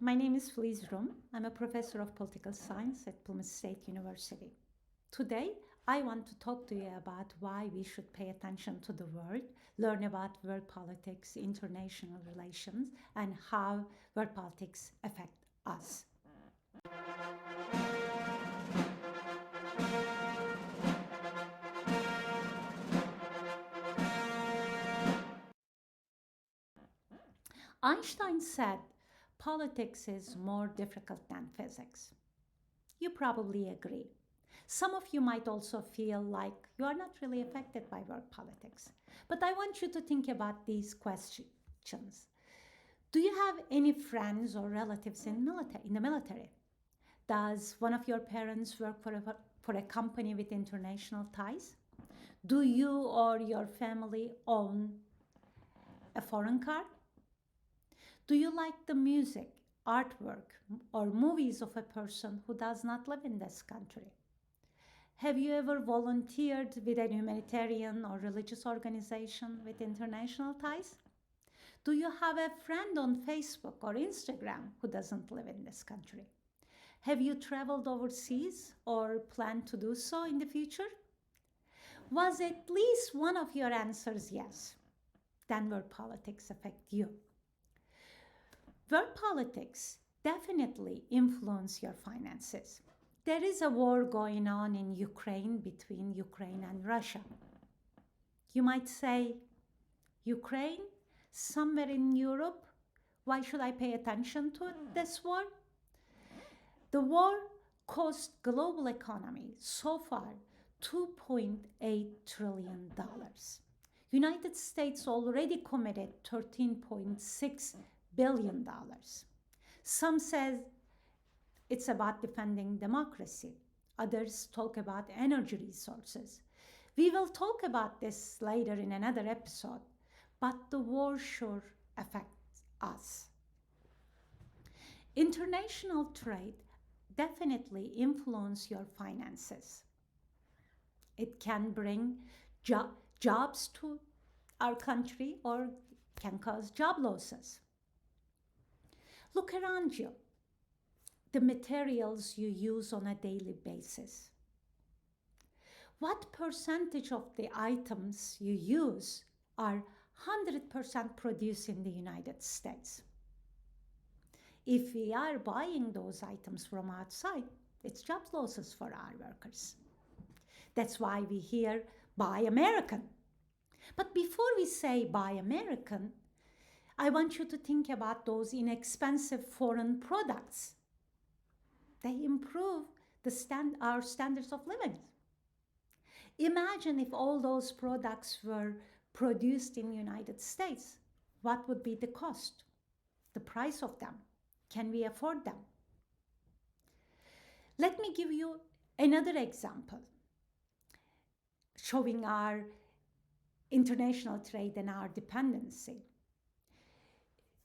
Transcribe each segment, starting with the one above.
My name is Feliz Rum. I'm a professor of political science at Plymouth State University. Today, I want to talk to you about why we should pay attention to the world, learn about world politics, international relations, and how world politics affect us. Einstein said politics is more difficult than physics. You probably agree. Some of you might also feel like you are not really affected by world politics. But I want you to think about these questions. Do you have any friends or relatives in the military? Does one of your parents work for a company with international ties? Do you or your family own a foreign car? Do you like the music, artwork, or movies of a person who does not live in this country? Have you ever volunteered with a humanitarian or religious organization with international ties? Do you have a friend on Facebook or Instagram who doesn't live in this country? Have you traveled overseas or plan to do so in the future? Was at least one of your answers yes? Then will politics affect you? World politics definitely influence your finances. There is a war going on in Ukraine between Ukraine and Russia. You might say, Ukraine, somewhere in Europe, why should I pay attention to this war? The war cost global economy so far $2.8 trillion. United States already committed $13.6 billion. Some says it's about defending democracy. Others talk about energy resources. We will talk about this later in another episode, but the war sure affects us. International trade definitely influence your finances. It can bring jobs to our country or can cause job losses. Look around you. The materials you use on a daily basis. What percentage of the items you use are 100% produced in the United States? If we are buying those items from outside, it's job losses for our workers. That's why we hear buy American. But before we say buy American, I want you to think about those inexpensive foreign products. They improve our standards of living. Imagine if all those products were produced in the United States. What would be the cost? The price of them? Can we afford them? Let me give you another example showing our international trade and our dependency.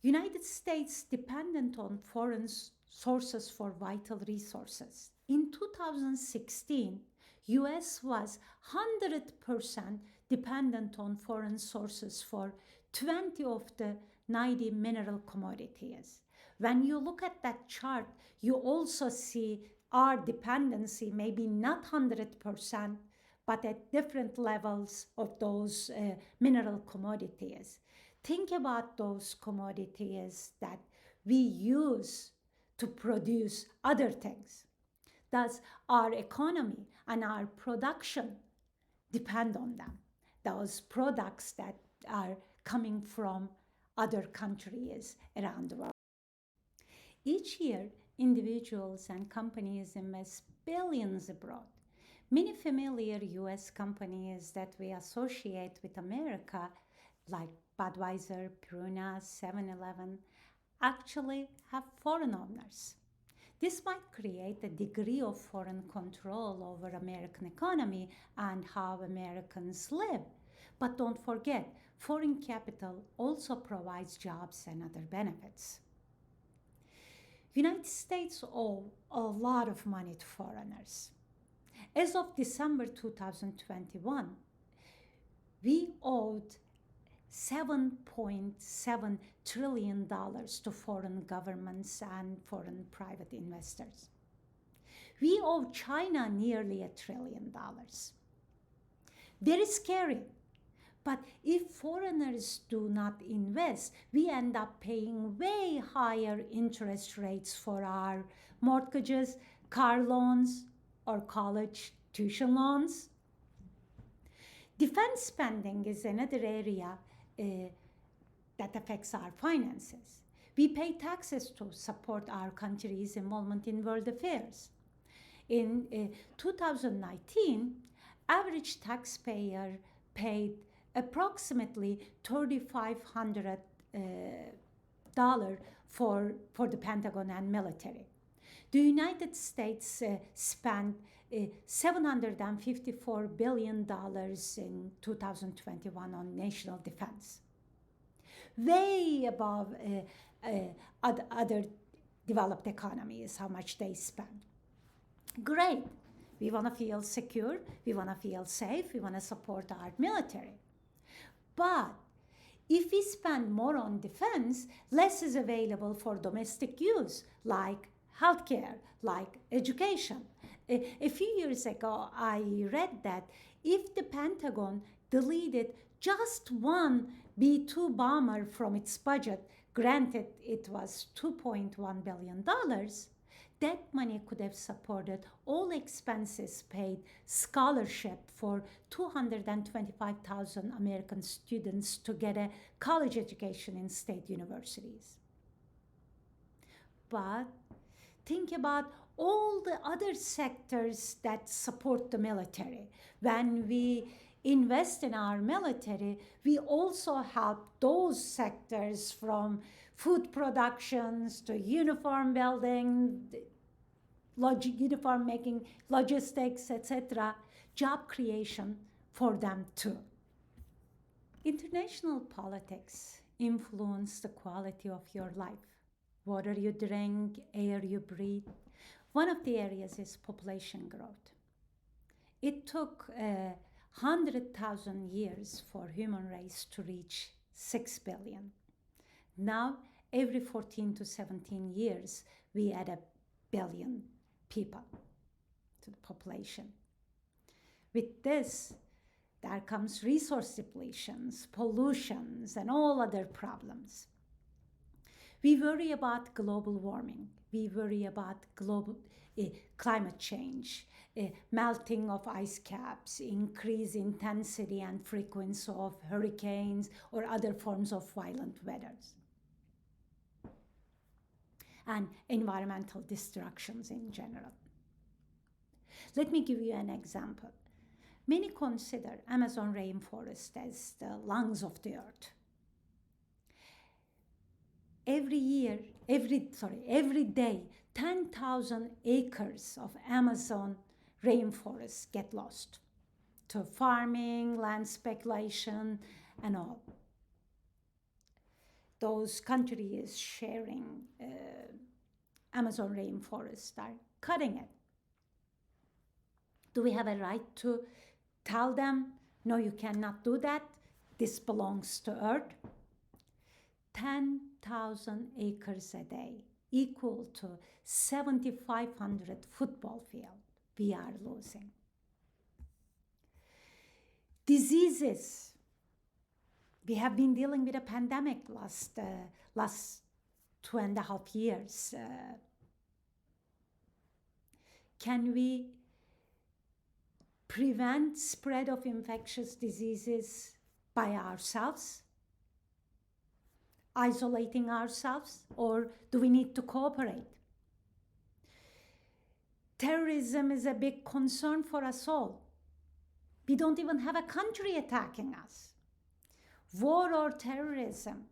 United States dependent on foreign sources for vital resources. In 2016, US was 100% dependent on foreign sources for 20 of the 90 mineral commodities. When you look at that chart, you also see our dependency, maybe not 100%, but at different levels of those mineral commodities. Think about those commodities that we use to produce other things. Does our economy and our production depend on them? Those products that are coming from other countries around the world. Each year, individuals and companies invest billions abroad. Many familiar US companies that we associate with America, like Budweiser, Purina, 7-Eleven, actually have foreign owners. This might create a degree of foreign control over American economy and how Americans live. But don't forget, foreign capital also provides jobs and other benefits. United States owe a lot of money to foreigners. As of December 2021, we owed $7.7 trillion to foreign governments and foreign private investors. We owe China nearly $1 trillion. Very scary. But if foreigners do not invest, we end up paying way higher interest rates for our mortgages, car loans, or college tuition loans. Defense spending is another area uh, that affects our finances. We pay taxes to support our country's involvement in world affairs. In 2019, average taxpayer paid approximately $3,500 for the Pentagon and military. The United States spent $754 billion in 2021 on national defense, way above other developed economies, how much they spend. Great. We want to feel secure, we want to feel safe, we want to support our military. But if we spend more on defense, less is available for domestic use, like healthcare, like education. A few years ago, I read that if the Pentagon deleted just one B-2 bomber from its budget, granted it was $2.1 billion, that money could have supported all expenses paid, scholarship for 225,000 American students to get a college education in state universities. But think about all the other sectors that support the military. When we invest in our military, we also help those sectors, from food productions to uniform building, uniform making, logistics, etc., job creation for them too. International politics influence the quality of your life. Water you drink, air you breathe. One of the areas is population growth. It took 100,000 years for human race to reach 6 billion. Now, every 14 to 17 years, we add a billion people to the population. With this, there comes resource depletions, pollutions, and all other problems. We worry about global warming. We worry about global climate change, melting of ice caps, increased intensity and frequency of hurricanes or other forms of violent weathers, and environmental destructions in general. Let me give you an example. Many consider Amazon rainforest as the lungs of the earth. Every day, 10,000 acres of Amazon rainforest get lost to farming, land speculation, and all. Those countries sharing Amazon rainforest are cutting it. Do we have a right to tell them, no, you cannot do that, this belongs to Earth? 10,000 acres a day, equal to 7,500 football fields, we are losing. Diseases. We have been dealing with a pandemic last 2.5 years. Can we prevent spread of infectious diseases by ourselves? Isolating ourselves, or do we need to cooperate? Terrorism is a big concern for us all. We don't even have a country attacking us. War or terrorism,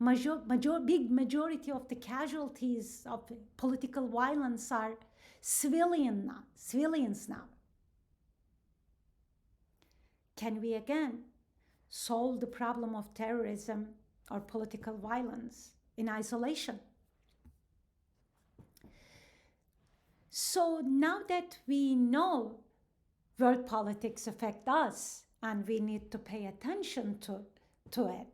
big majority of the casualties of political violence are civilians now. Can we again solve the problem of terrorism or political violence in isolation? So now that we know world politics affect us and we need to pay attention to it,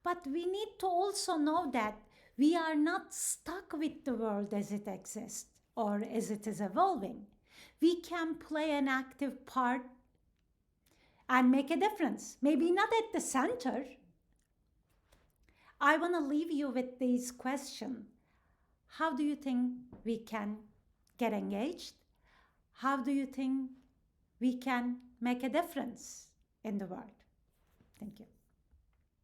But we need to also know that we are not stuck with the world as it exists or as it is evolving. We can play an active part and make a difference. Maybe not at the center. I want to leave you with this question. How do you think we can get engaged? How do you think we can make a difference in the world? Thank you.